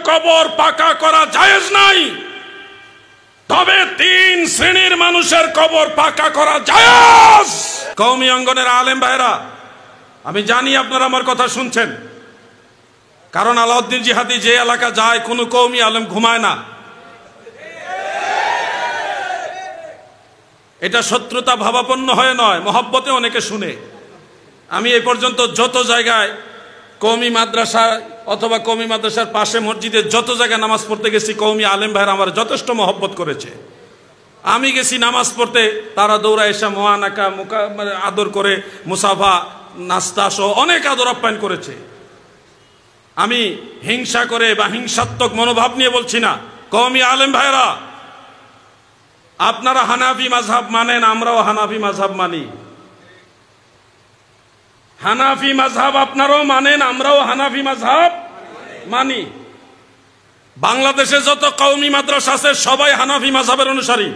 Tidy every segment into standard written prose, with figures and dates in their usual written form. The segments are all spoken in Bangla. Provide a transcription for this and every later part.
কবর পাকা করা জায়েজ নাই, তবে 3 শ্রেণীর মানুষের কবর পাকা করা জায়েজ। কওমি অঙ্গনের আলেম ভাইরা, আমি জানি আপনারা আমার কথা শুনছেন, কারণ আলাউদ্দিন জিহাদি যে এলাকা যায় কোনো কওমি আলেম ঘুমায় না। এটা শত্রুতা ভাবাপন্ন হয়ে নয়, মহব্বতে অনেকে শুনে। আমি এই পর্যন্ত যত জায়গায় কওমি মাদ্রাসা অথবা কওমি মাদ্রাসার পাশে মসজিদে যত জায়গায় নামাজ পড়তে গেছি, কওমি আলেম ভাইরা আমার যথেষ্ট মহব্বত করেছে। আমি গেছি নামাজ পড়তে, তারা দৌড়া এসে মোয়ানাকা আদর করে, মুসাফা, নাস্তা সহ অনেক আদর আপ্যায়ন করেছে। আমি হিংসা করে বা হিংসাত্মক মনোভাব নিয়ে বলছি না। কওমি আলেম ভাইরা, আপনারা হানাফি মাযহাব মানেন, আমরাও হানাফি মাযহাব মানি। হানাফি মাযহাব আপনারাও মানেন, আমরাও হানাফি মাযহাব মানি। বাংলাদেশে যত কওমি মাদ্রাসা আছে সবাই হানাফি মাযহাবের অনুসারী।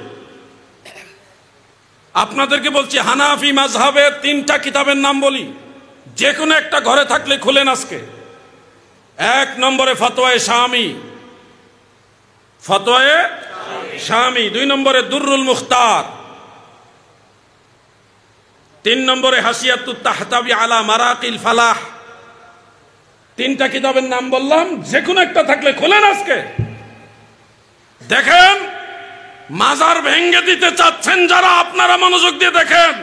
আপনাদেরকে বলছি, হানাফি মাযহাবের 3টা কিতাবের নাম বলি, যে কোনো একটা ঘরে থাকলে খুলেন আজকে। 1 নম্বরে ফতোয়ায়ে শামি, ফতোয়ায়ে শামি। 2 নম্বরে দুররুল মুখতার। 3 নম্বরে হাসিয়াতুত তাহতাবি আলা মারাকিল ফালাহ। 3টা কিতাবের নাম বললাম, যে কোনো একটা থাকলে খোলেন আজকে। দেখেন, মাজার ভেঙ্গে দিতে চাচ্ছেন যারা, আপনারা মনোযোগ দিয়ে দেখেন।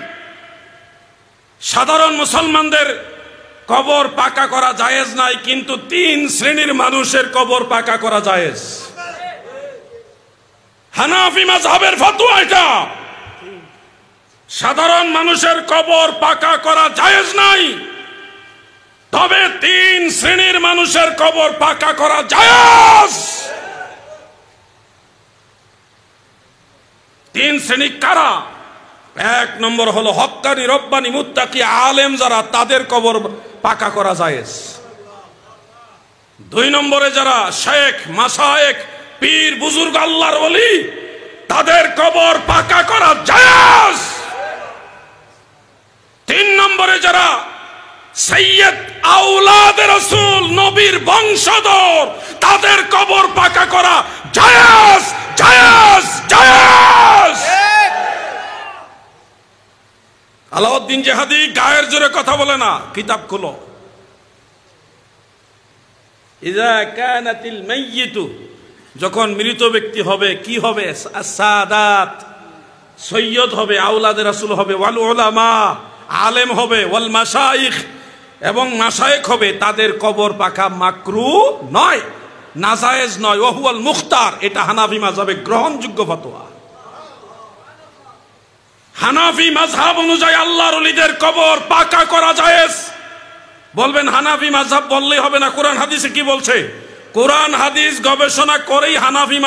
সাধারণ মুসলমানদের কবর পাকা করা জায়েজ নাই, কিন্তু 3 শ্রেণীর মানুষের কবর পাকা করা জায়েজ। হানাফি মাযহাবের ফতোয়া এটা। সাধারণ মানুষের কবর পাকা করা জায়েজ নাই, তবে 3 শ্রেণীর মানুষের কবর পাকা করা জায়েজ। 3 শ্রেণী কারা? 1 নম্বর হলো হক্কানি রব্বানি মুত্তাকি আলেম যারা, তাদের কবর পাকা করা জায়েজ। 2 নম্বরে যারা শেখ, মাশায়েখ, পীর, বুজুর্গ, আল্লাহর ওলি, তাদের কবর পাকা করা জায়েজ। 3 নম্বরে যারা সৈয়দ আওলাদে রাসূল, নবীর বংশধর, তাদের কবর পাকা করা জায়েজ, জায়েজ, জায়েজ। আলাউদ্দিন জিহাদি গায়ের জোরে কথা বলে না, কিতাব খুলো। ইযা কানাতিল মাইয়িতু, যখন মৃত ব্যক্তি হবে, কি হবে? সাদাত, সৈয়দ হবে, আওলাদে রাসূল হবে, ওয়াল উলামা, আলেম হবে, ওয়াল মাশায়েখ, এবং মাশায়েখ হবে, তাদের কবর পাকা মাকরুহ নয়, নাজায়েজ নয়। ওয়াহুয়াল মুখতার, এটা হানাফি মাযহাবে গ্রহণযোগ্য ফতোয়া। হানাফি মাযহাব অনুযায়ী আল্লাহর ওলিদের কবর পাকা করা জায়েজ। বলবেন হানাফি মাযহাব বললেই হবে না, কোরআন হাদিসে কি বলছে? কোরআন হাদিস গবেষণা করেই হানাফি